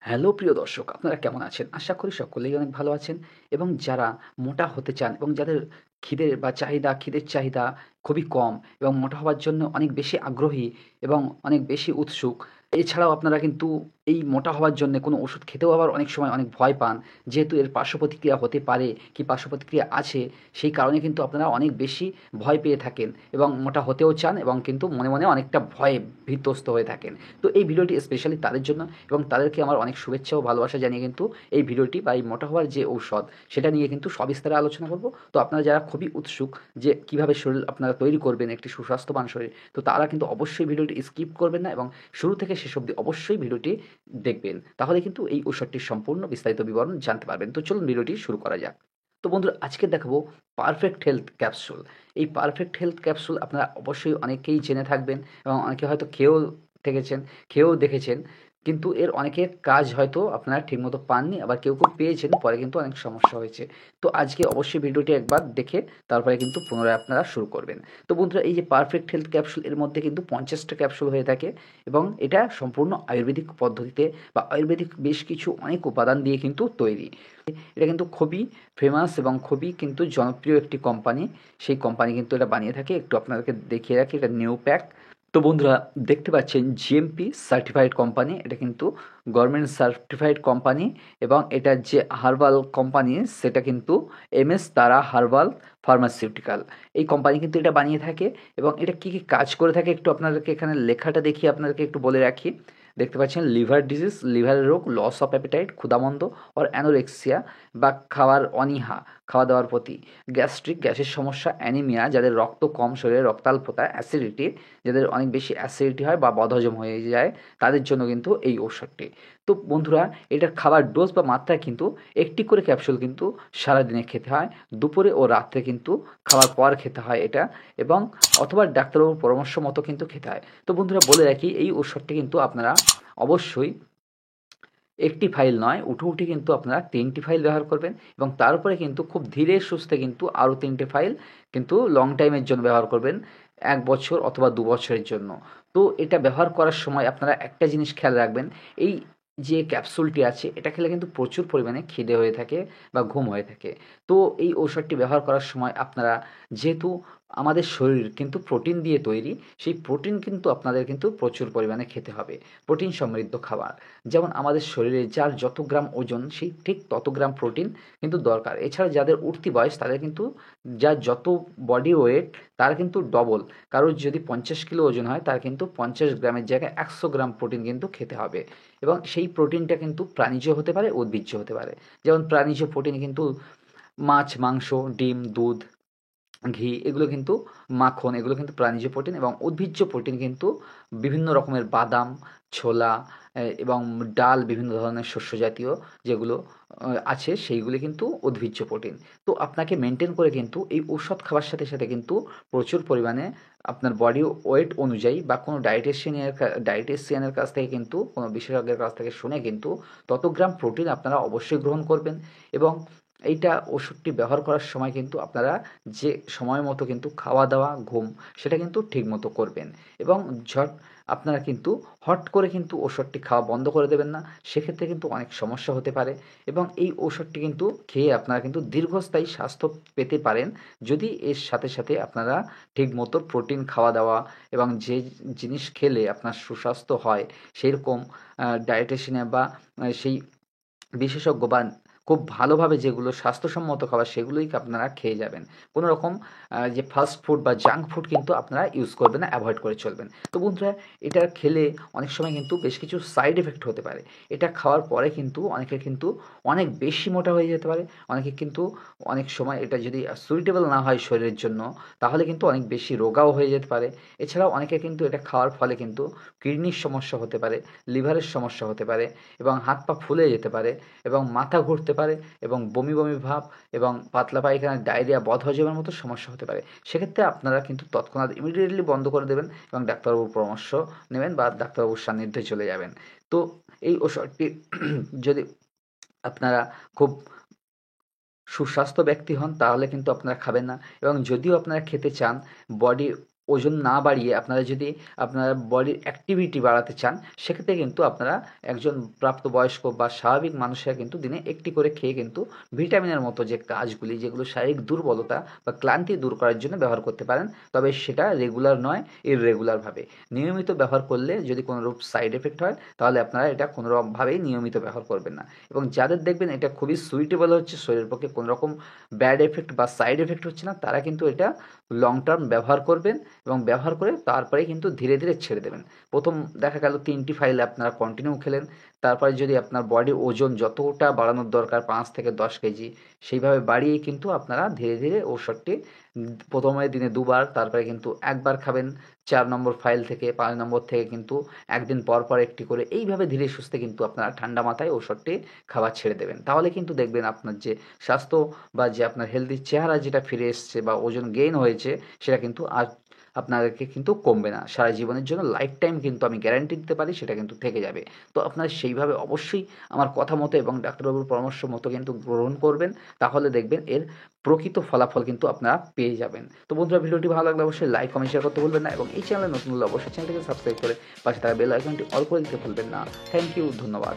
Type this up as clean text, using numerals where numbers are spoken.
Hello প্রিয় দর্শক, আপনারা কেমন আছেন? আশা করি সকলেই অনেক ভালো আছেন এবং যারা মোটা হতে চান এবং যাদের খিদের চাহিদা খুবই কম এবং মোটা হওয়ার জন্য অনেক বেশি আগ্রহী এবং অনেক বেশি উৎসুক। এছাড়াও আপনারা কিন্তু এই মোটা হওয়ার জন্যে কোনো ওষুধ খেতেও আবার অনেক সময় অনেক ভয় পান। যেহেতু এর পার্শ্বপ্রতিক্রিয়া হতে পারে কি পার্শ্বপ্রতিক্রিয়া আছে, সেই কারণে কিন্তু আপনারা অনেক বেশি ভয় পেয়ে থাকেন এবং মোটা হতেও চান এবং কিন্তু মনে, মনে অনেকটা ভয়ে বিধ্বস্ত হয়ে থাকেন। তো এই ভিডিওটি স্পেশালি তাদের জন্য এবং তাদেরকে আমার অনেক শুভেচ্ছা ও ভালোবাসা জানিয়ে কিন্তু এই ভিডিওটি বা এই মোটা হওয়ার যে ঔষধ সেটা নিয়ে কিন্তু সবিস্তারে আলোচনা করব। তো আপনারা যারা খুবই উৎসুক যে কিভাবে শরীর আপনারা তৈরি করবেন একটি সুস্বাস্থ্যবান শরীর, তো তারা কিন্তু অবশ্যই ভিডিওটি স্কিপ করবেন না এবং শুরু থেকে শেষ অবধি অবশ্যই ভিডিওটি দেখবেন। তাহলে কিন্তু এই ঔষধটির সম্পূর্ণ বিস্তারিত বিবরণ জানতে পারবেন। তো চলুন ভিডিওটি শুরু করা যাক। তো বন্ধুরা, আজকে দেখাবো পারফেক্ট হেলথ ক্যাপসুল। এই পারফেক্ট হেলথ ক্যাপসুল আপনারা অবশ্যই অনেকেই জেনে থাকবেন এবং অনেকে হয়তো থেকেছেন খেয়েও দেখেছেন। কিন্তু এর অনেকের কাজ হয়তো আপনারা ঠিকমতো পাননি, আবার কেউ, কেউ পেয়েছেন, পরে কিন্তু অনেক সমস্যা হয়েছে। তো আজকে অবশ্যই ভিডিওটি একবার দেখে তারপরে কিন্তু পুনরায় আপনারা শুরু করবেন। তো বন্ধুরা, এই যে পারফেক্ট হেলথ ক্যাপসুল, এর মধ্যে কিন্তু ৫০ টা ক্যাপসুল হয়ে থাকে এবং এটা সম্পূর্ণ আয়ুর্বেদিক পদ্ধতিতে বা আয়ুর্বেদিক বেশ কিছু অনেক উপাদান দিয়ে কিন্তু তৈরি। এটা কিন্তু খুবই ফেমাস এবং খুবই কিন্তু জনপ্রিয় একটি কোম্পানি। সেই কোম্পানি কিন্তু এটা বানিয়ে থাকে। একটু আপনাদেরকে দেখিয়ে রাখি, এটা নিউ প্যাক। তো বন্ধুরা, দেখতে পাচ্ছেন জিএমপি সার্টিফাইড কোম্পানি। এটা কিন্তু গভর্নমেন্ট সার্টিফাইড কোম্পানি এবং এটার যে হার্বাল কোম্পানি সেটা কিন্তু এমএস তারা হার্বাল ফার্মাসিউটিক্যাল। এই কোম্পানি কিন্তু এটা বানিয়ে থাকে এবং এটা কী, কী কাজ করে থাকে একটু আপনাদেরকে এখানে লেখাটা দেখিয়ে আপনাদেরকে একটু বলে রাখি। দেখতে পাচ্ছেন লিভার ডিজিজ, লিভারের রোগ, লস অফ অ্যাপিটাইট, ক্ষুধামন্দ অর অ্যানোরেক্সিয়া বা খাওয়ার অনীহা, খাওয়া দাওয়ার প্রতি, গ্যাস্ট্রিক, গ্যাসের সমস্যা, অ্যানিমিয়া, যাদের রক্ত কম, শরীরে রক্তাল্পতা, অ্যাসিডিটি, যাদের অনেক বেশি অ্যাসিডিটি হয় বা বদহজম হয়ে যায়, তাদের জন্য কিন্তু এই ঔষধটি। তো বন্ধুরা, এটার খাবার ডোজ বা মাত্রা কিন্তু একটি করে ক্যাপসুল কিন্তু সারাদিনে খেতে হয়। দুপুরে ও রাত্রে কিন্তু খাওয়ার পর খেতে হয় এটা, এবং অথবা ডাক্তারবাবুর পরামর্শ মতো কিন্তু খেতে হয়। তো বন্ধুরা, বলে রাখি এই ঔষধটি কিন্তু আপনারা অবশ্যই একটি ফাইল নয়, উঠোউঠি কিন্তু আপনারা ৩ টি ফাইল ব্যবহার করবেন এবং তার উপরে কিন্তু খুব ধীরে সুস্থে কিন্তু আরও ৩ টে ফাইল কিন্তু লং টাইমের জন্য ব্যবহার করবেন, ১ বছর অথবা ২ বছরের জন্য। তো এটা ব্যবহার করার সময় আপনারা একটা জিনিস খেয়াল রাখবেন, এই যে ক্যাপসুলটি আছে এটা খেলে কিন্তু প্রচুর পরিমাণে খিদে হয়ে থাকে বা ঘুম হয়ে থাকে। তো এই ঔষধটি ব্যবহার করার সময় আপনারা, যেহেতু আমাদের শরীর কিন্তু প্রোটিন দিয়ে তৈরি, সেই প্রোটিন কিন্তু আপনাদের কিন্তু প্রচুর পরিমাণে খেতে হবে। প্রোটিন সমৃদ্ধ খাবার। যেমন আমাদের শরীরে যার যত গ্রাম ওজন সেই ঠিক তত গ্রাম প্রোটিন কিন্তু দরকার। এছাড়া যাদের উঠতি বয়স তাদের কিন্তু যার যত বডি ওয়েট তার কিন্তু ডবল। কারোর যদি ৫০ কিলো ওজন হয় তার কিন্তু ৫০ গ্রামের জায়গায় ১০০ গ্রাম প্রোটিন কিন্তু খেতে হবে এবং সেই প্রোটিনটা কিন্তু প্রাণীজ হতে পারে, উদ্ভিজ্জ হতে পারে। যেমন প্রাণীজ প্রোটিন কিন্তু মাছ, মাংস, ডিম, দুধ, ঘি, এগুলো কিন্তু মাখন, এগুলো কিন্তু প্রাণীজ প্রোটিন এবং উদ্ভিজ্জ প্রোটিন কিন্তু বিভিন্ন রকমের বাদাম, ছোলা এবং ডাল, বিভিন্ন ধরনের শস্য জাতীয় যেগুলো আছে সেইগুলি কিন্তু উদ্ভিজ্জ প্রোটিন। তো আপনাকে মেনটেন করে কিন্তু এই ঔষধ খাওয়ার সাথে, সাথে কিন্তু প্রচুর পরিমাণে আপনার বডি ওয়েট অনুযায়ী বা কোনো ডায়েটেশিয়ানের কাছ থেকে কিন্তু, কোনো বিশেষজ্ঞের কাছ থেকে শুনে কিন্তু তত গ্রাম প্রোটিন আপনারা অবশ্যই গ্রহণ করবেন এবং এইটা ওষুধটি ব্যবহার করার সময় কিন্তু আপনারা যে সময় মতো কিন্তু খাওয়া-দাওয়া, ঘুম সেটা কিন্তু ঠিকমতো করবেন এবং আপনারা কিন্তু হট করে কিন্তু ওষুধটি খাওয়া বন্ধ করে দেবেন না। সেক্ষেত্রে কিন্তু অনেক সমস্যা হতে পারে এবং এই ঔষধটি কিন্তু খেয়ে আপনারা কিন্তু দীর্ঘস্থায়ী স্বাস্থ্য পেতে পারেন, যদি এর সাথে, সাথে আপনারা ঠিকমতো প্রোটিন খাওয়া-দাওয়া এবং যে জিনিস খেলে আপনার সুস্বাস্থ্য হয় সেরকম ডায়েটেশিয়ান বা সেই বিশেষজ্ঞ বা খুব ভালোভাবে যেগুলো স্বাস্থ্যসম্মত খাবার সেগুলোই আপনারা খেয়ে যাবেন। কোনো রকম যে ফাস্ট ফুড বা জাঙ্ক ফুড কিন্তু আপনারা ইউজ করবেন না, এভয়েড করে চলবেন। তো বন্ধুরা, এটা খেলে অনেক সময় কিন্তু বেশ কিছু সাইড ইফেক্ট হতে পারে। এটা খাওয়ার পরে কিন্তু অনেকের কিন্তু অনেক বেশি মোটা হয়ে যেতে পারে। অনেকে কিন্তু অনেক সময় এটা যদি সুইটেবল না হয় শরীরের জন্য, তাহলে কিন্তু অনেক বেশি রোগাও হয়ে যেতে পারে। এছাড়াও অনেকের কিন্তু এটা খাওয়ার ফলে কিন্তু কিডনির সমস্যা হতে পারে, লিভারের সমস্যা হতে পারে এবং হাত পা ফুলে যেতে পারে এবং মাথা ঘুরতে পারে এবং বমি, বমি ভাব এবং পাতলা পায়খানা, ডায়রিয়া, বদহজমের মতো সমস্যা হতে পারে। সেক্ষেত্রে আপনারা কিন্তু তৎক্ষণাৎ ইমিডিয়েটলি বন্ধ করে দেবেন এবং ডাক্তারবাবুর পরামর্শ নেবেন বা ডাক্তারবাবুর সান্নিধ্যে চলে যাবেন। তো এই ওষুধটি যদি আপনারা খুব সুস্বাস্থ্য ব্যক্তি হন তাহলে কিন্তু আপনারা খাবেন না এবং যদিও আপনারা খেতে চান, বডি ওজন না বাড়িয়ে আপনারা যদি আপনারা বডির অ্যাক্টিভিটি বাড়াতে চান, সেক্ষেত্রে কিন্তু আপনারা একজন প্রাপ্তবয়স্ক বা স্বাভাবিক মানুষেরা কিন্তু দিনে একটি করে খেয়ে কিন্তু ভিটামিনের মতো যে কাজগুলি, যেগুলো শারীরিক দুর্বলতা বা ক্লান্তি দূর করার জন্য ব্যবহার করতে পারেন। তবে সেটা রেগুলার নয়, ইররেগুলারভাবে। নিয়মিত ব্যবহার করলে যদি কোনোরূপ সাইড এফেক্ট হয়, তাহলে আপনারা এটা কোনোরকমভাবেই নিয়মিত ব্যবহার করবেন না। এবং যাদের দেখবেন এটা খুবই সুইটেবল হচ্ছে, শরীরের পক্ষে কোনোরকম ব্যাড এফেক্ট বা সাইড এফেক্ট হচ্ছে না, তারা কিন্তু এটা লং টার্ম ব্যবহার করবেন এবং ব্যবহার করে তারপরে কিন্তু ধীরে ধীরে ছেড়ে দেবেন। প্রথম দেখা গেল 3টি ফাইল আপনারা কন্টিনিউ খেলেন, তারপরে যদি আপনার বডির ওজন যতটা বাড়ানোর দরকার 5 থেকে 10 কেজি, সেইভাবে বাড়িয়েই কিন্তু আপনারা ধীরে ধীরে ওষুধটি প্রথমে দিনে 2 বার, তারপরে কিন্তু 1 বার খাবেন 4 নম্বর ফাইল থেকে, 5 নম্বর থেকে কিন্তু একদিন পর পর একটি করে, এইভাবে ধীরে সুস্থে কিন্তু আপনারা ঠান্ডা মাথায় ওষুধটি খাওয়া ছেড়ে দেবেন। তাহলে কিন্তু দেখবেন আপনার যে স্বাস্থ্য বা যে আপনার হেলদি চেহারা যেটা ফিরে এসছে বা ওজন গেইন হয়েছে, সেটা কিন্তু আর আপনাদেরকে কিন্তু কমবে না। সারা জীবনের জন্য লাইফ টাইম কিন্তু আমি গ্যারান্টি দিতে পারি সেটা কিন্তু থেকে যাবে। তো আপনারা সেইভাবে অবশ্যই আমার কথা মতো এবং ডাক্তারবাবুর পরামর্শ মতো কিন্তু গ্রহণ করবেন। তাহলে দেখবেন এর প্রকৃত ফলাফল কিন্তু আপনারা পেয়ে যাবেন। তো বন্ধুরা, ভিডিওটি ভালো লাগলে অবশ্যই লাইক, কমেন্ট, শেয়ার করতে ভুলবেন না এবং এই চ্যানেলে নতুন হলে অবশ্যই চ্যানেলটিকে সাবস্ক্রাইব করে পাশে থাকা বেল আইকনটি অল করে দিতে ভুলবেন না। থ্যাংক ইউ, ধন্যবাদ।